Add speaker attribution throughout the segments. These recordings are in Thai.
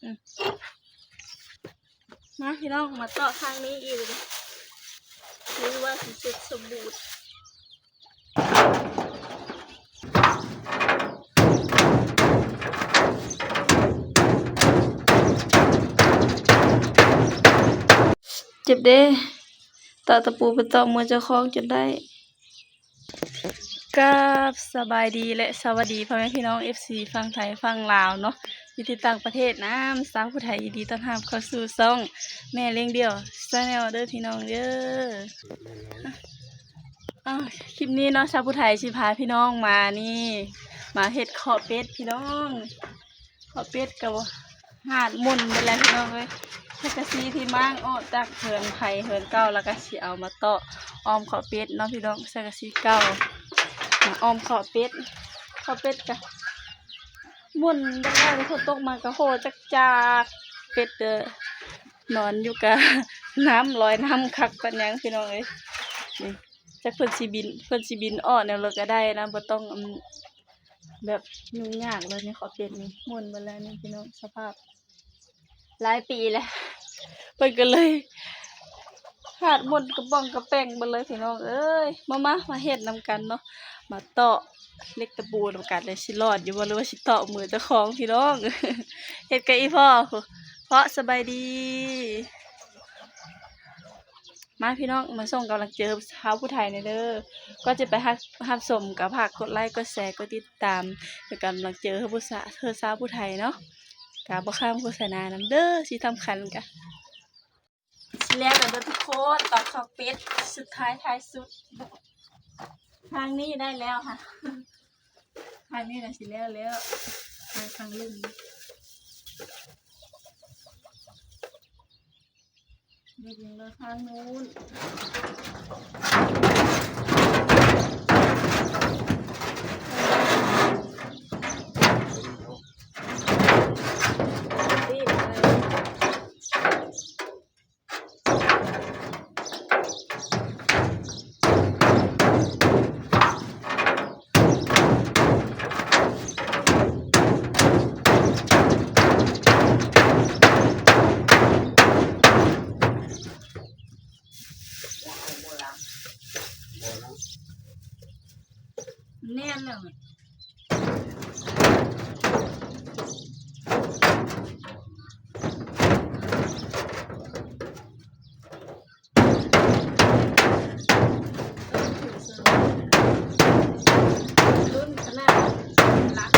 Speaker 1: มาพี่น้องมาต่อทางนี้อีกเลยหรือว่าสิเสร็จสมบูรณ์เจ็บเด้ต่อตะปูไปต่อมือเจ้าของจนได้กับสบายดีและสวัสดีพ่อแม่พี่น้อง FC ฝั่งไทยฝั่งลาวเนาะอยู่ที่ต่างประเทศนะสาวผู้ไทยยินดีต้อนรับเข้าสู่ช่องแม่เลี้ยงเดี่ยวชาแนลเด้อพี่น้องเด้อคลิปนี้เนาะชาวผู้ไทยสิพาพี่น้องมานี่มาเฮ็ดขอเป็ดพี่น้องขอเป็ดกับหาดมุ่นไปแล้วพี่น้องเอ้ยสังกะสีที่มั่งออกจากเหินไผ่เหินเก่าแล้วก็สิเอามาต่ออ้อมขอเป็ดเนาะพี่น้องสังกะสีเก่าอ้อมขอเป็ดกะมุ่นได้แล้วฝนตกมากะโหจากเป็ดนอนอยู่กะน้ำลอยน้ำคักปานยังพี่น้องเอ้ยนี่จากเพิ่นสิบินอ้อแนวรถก็ได้นะบ่ต้องแบบยุ่งยากเลยนี่ขอเป็ดนี่มุ่นไปแล้วนี่พี่น้องสภาพหลายปีแล้วเพิ่นก็เลยหาดมุ่นกระบ้องกระแป้งไปเลยพี่น้องเอ้ยมาเฮ็ดนำกันเนาะมาต่อเล็กตะปูนำกันเลยสิรอดอยู่บ่หรือว่าสิต่อมือเจ้าของพี่น้องเฮ็ดกับอีพ่อเพราะสบายดีมาพี่น้องมาส่งกำลังเจอชาวผู้ไทยเด้อก็จะไปรับชมกับผักกดไลค์กดแชร์กดติดตามเป็นกำลังเจอสาวผู้ไทยเนาะกะบ่ข้ามโฆษณานำเด้อสิสำคัญกะสิแล้วเด้อทุกคนตอกข้าวเป็ดสุดท้ายสุดทางนี้ได้แล้วค่ะทางนี้น่ะสิแล้วทางลุ่มนี่เลยทางนู้นแน่นเลยรุ่นขนาดรัก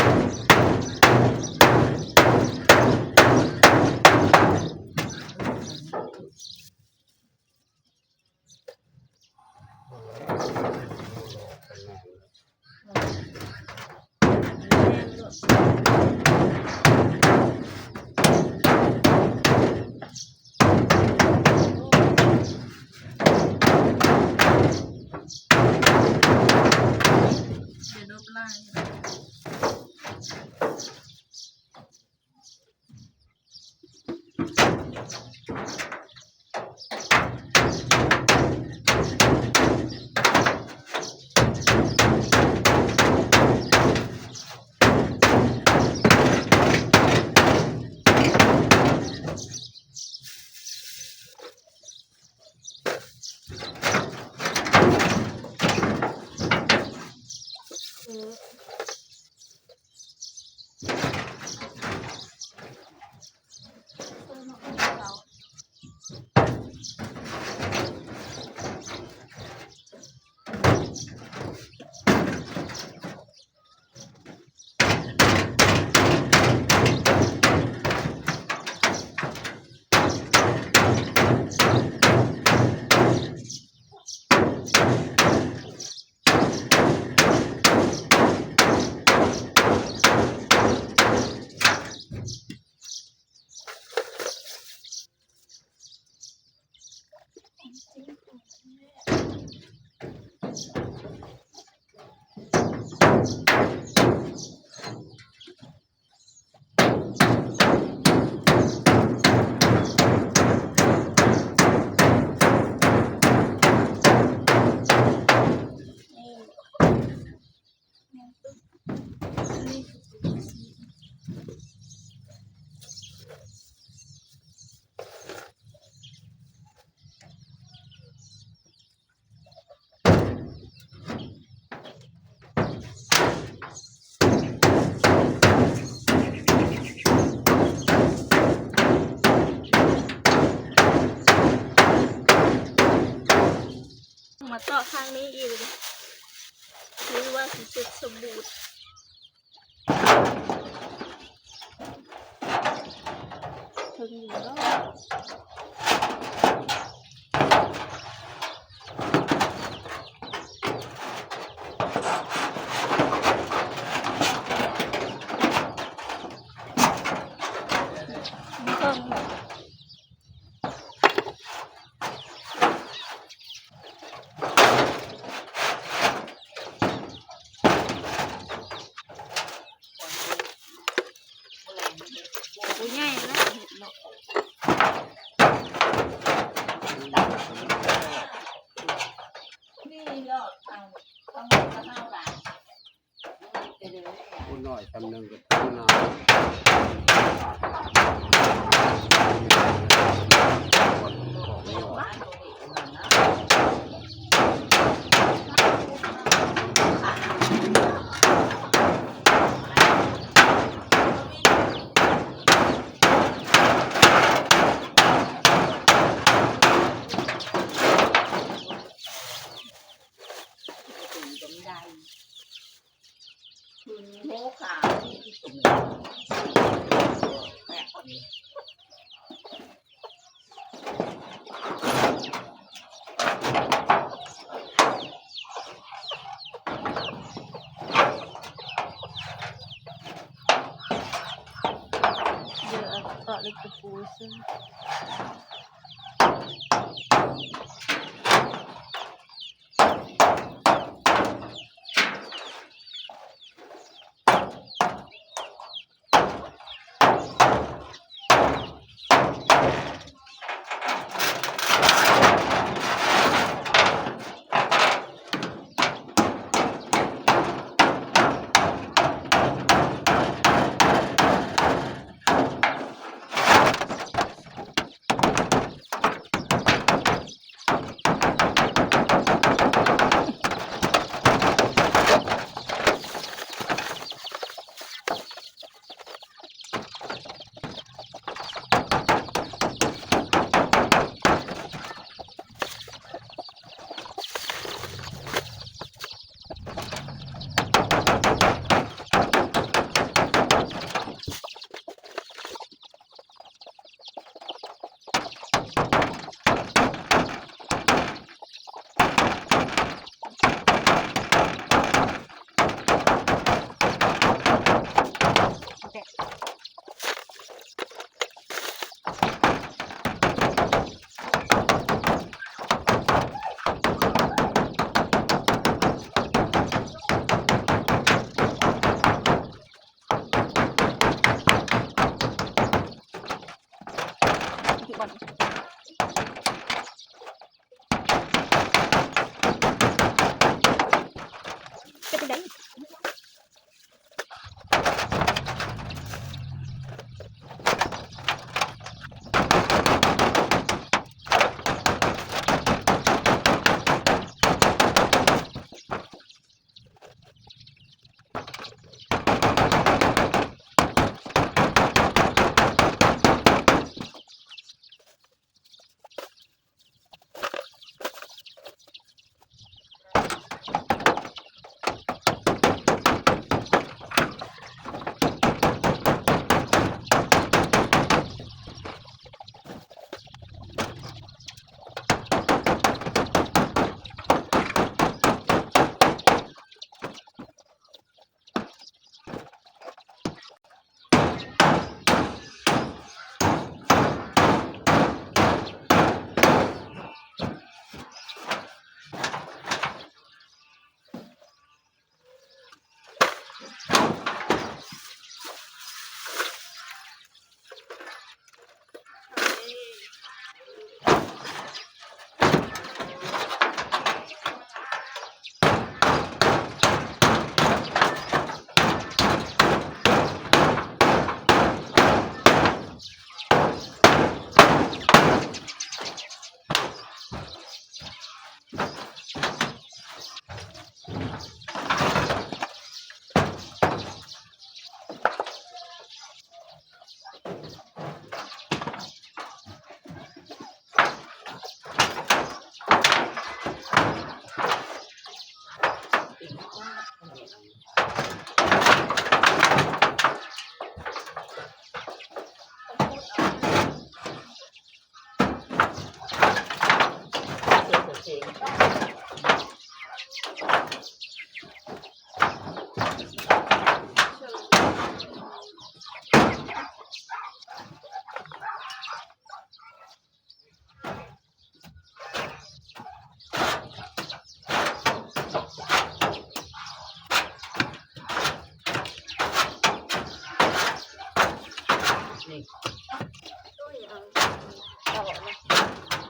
Speaker 1: ถึงอยู่เนาะเพิ่งแบบตัวใหญ่แล้วเห็ดเนาะนี่เนาะต้องเท่าไหร่
Speaker 2: ผู้น้อยจำหนึ่งกับผู้น้อย
Speaker 3: คุณโมขาที่ตรงนี้แปะคนนี้
Speaker 1: เยอะเกาะเล็กตะปูซึ่งที่บ่อนจะเป็นไง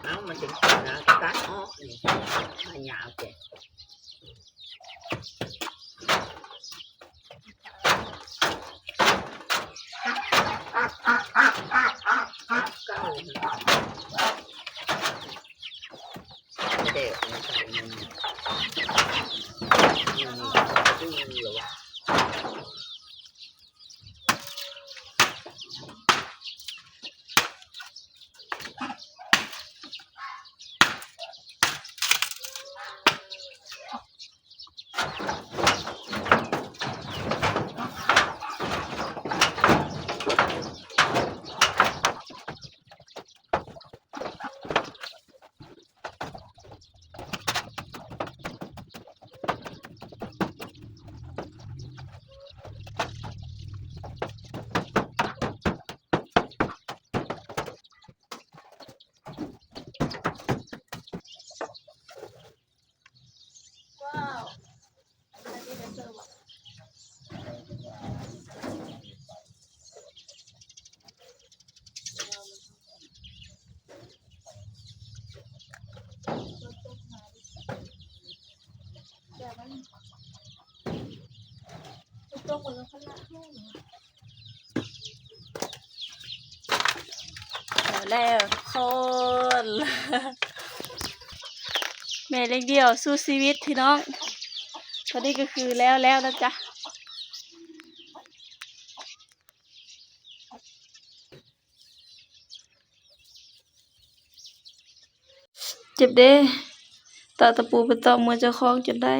Speaker 3: เอามันจะนะตัดออกนี่มันยาวแก่เด็กมันใส่มันซึ่งหรอวะ
Speaker 1: ว้าวอันนี้ได้เสิร์ฟตัวคนละขนาดแล้วคน แม่เล็กเดียวสู้ชีวิตพี่น้องตอนนี้ก็คือแล้วนะจ๊ะเจ็บเด้ตะปูไปตอกมือเจ้าของจนได้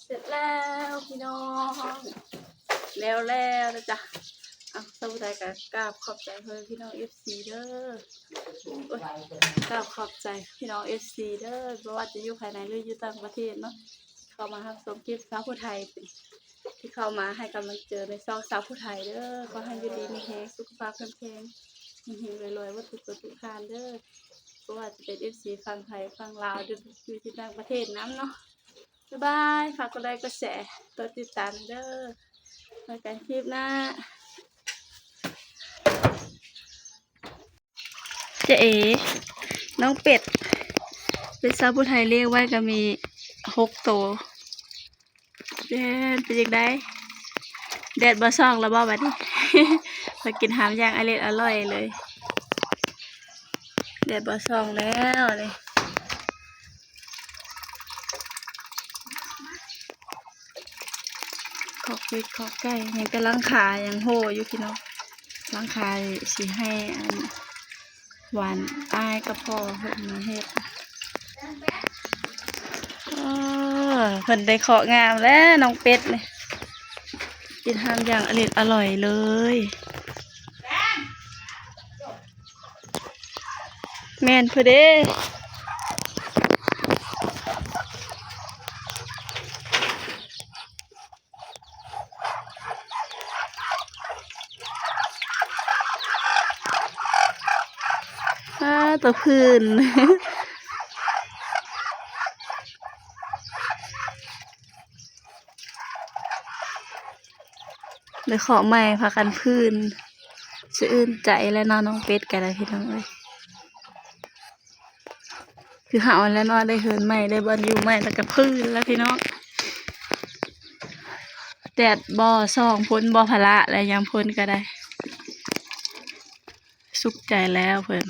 Speaker 1: เสร็จแล้วพี่น้องแล้วนะจ๊ะสวัสดีกับกราบขอบใจเพื่อนพี่น้อง FC เด้อกราบขอบใจพี่น้อง FC เด้อบ่ว่าจะอยู่ภายในหรืออยู่ต่างประเทศเนาะเข้ามารับชมคลิปสาวผู้ไทยที่เข้ามาให้กำลังใจในช่องสาวผู้ไทยเด้อขอให้อยู่ดีมีแรงสุขภาพแข็งแรงเฮงๆรวยๆวัตถุทุกทานเด้อบ่ว่าจะเป็น FC ฝั่งไทยฝั่งลาวหรืออยู่ที่ต่างประเทศนำเนาะบ๊ายบายฝากกดไลค์กดแชร์กดติดตามเด้อไว้กันคลิปหน้าเจ๊น้องเป็ดเป็นสาวผู้ไทยเรียกไว้ก็มี6ตัวเป็นจังได๋แดดบ่ส่องแล้วบ่บัดนี้ ไปกินหามย่างอร่อยเลยแดดบ่ส่องแล้วนี่ขอกเป็ดขอกไก่ยังแต่ลังขายังโหอยู่พี่น้องลังขาสิให้หวานอ้ายกับพ่อเพิ่นมาเฮ็ดเพิ่นได้เคาะงามแล้วน้องเป็ดนี่กินหามอย่างอร่อยเลยแม่นเพิ่นเด้ ตัวพื้น เดี๋ยวขอใหม่พากันพื้นชื่นใจและนอนน้องเป็ดกันเลยพี่น้องเอ้ยคือหาวันแล้วนอนได้เหินใหม่ได้บอลอยู่ใหม่แล้วก็พื้นแล้วพี่น้องแดดบ่อซองพ้นบ่อพละและยามพ้นก็ได้ สุขใจแล้วเพิ่น